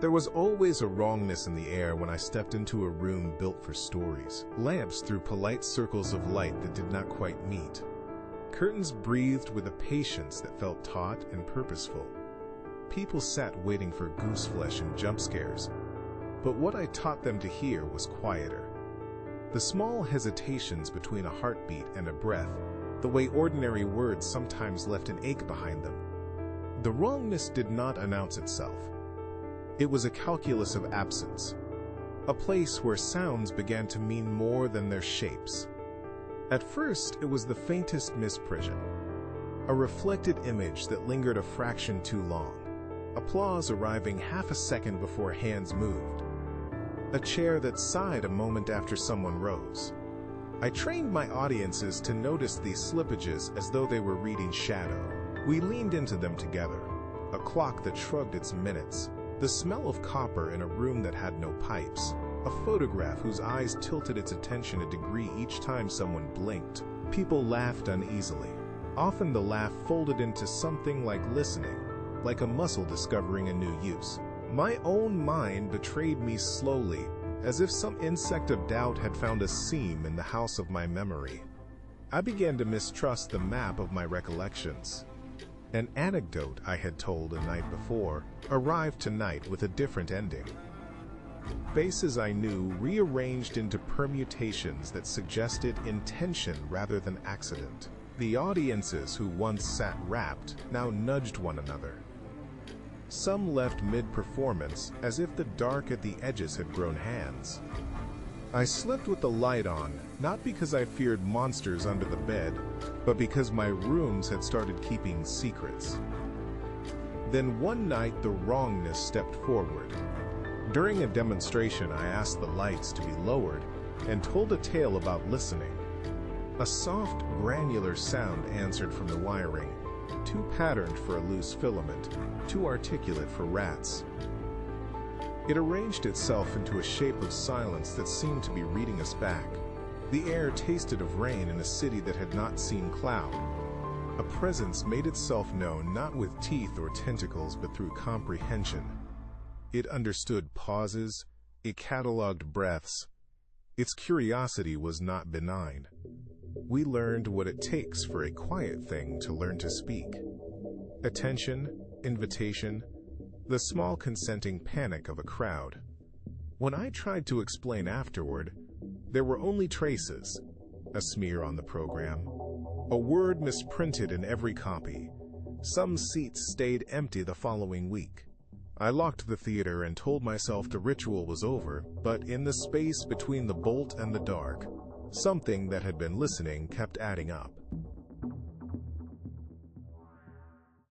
There was always a wrongness in the air when I stepped into a room built for stories. Lamps threw polite circles of light that did not quite meet. Curtains breathed with a patience that felt taut and purposeful. People sat waiting for goose flesh and jump scares, but what I taught them to hear was quieter. The small hesitations between a heartbeat and a breath, the way ordinary words sometimes left an ache behind them. The wrongness did not announce itself. It was a calculus of absence, a place where sounds began to mean more than their shapes. At first, it was the faintest misprision, a reflected image that lingered a fraction too long, applause arriving half a second before hands moved, a chair that sighed a moment after someone rose. I trained my audiences to notice these slippages as though they were reading shadow. We leaned into them together, a clock that shrugged its minutes, the smell of copper in a room that had no pipes, a photograph whose eyes tilted its attention a degree each time someone blinked. People laughed uneasily. Often the laugh folded into something like listening, like a muscle discovering a new use. My own mind betrayed me slowly, as if some insect of doubt had found a seam in the house of my memory. I began to mistrust the map of my recollections. An anecdote I had told a night before arrived tonight with a different ending. Faces I knew rearranged into permutations that suggested intention rather than accident. The audiences who once sat rapt now nudged one another. Some left mid-performance as if the dark at the edges had grown hands. I slept with the light on, not because I feared monsters under the bed, but because my rooms had started keeping secrets. Then one night the wrongness stepped forward. During a demonstration, I asked the lights to be lowered and told a tale about listening. A soft, granular sound answered from the wiring, too patterned for a loose filament, too articulate for rats. It arranged itself into a shape of silence that seemed to be reading us back. The air tasted of rain in a city that had not seen cloud. A presence made itself known not with teeth or tentacles but through comprehension. It understood pauses, it catalogued breaths. Its curiosity was not benign. We learned what it takes for a quiet thing to learn to speak. Attention, invitation, the small consenting panic of a crowd. When I tried to explain afterward, there were only traces, a smear on the program, a word misprinted in every copy. Some seats stayed empty the following week. I locked the theater and told myself the ritual was over, but in the space between the bolt and the dark, something that had been listening kept adding up.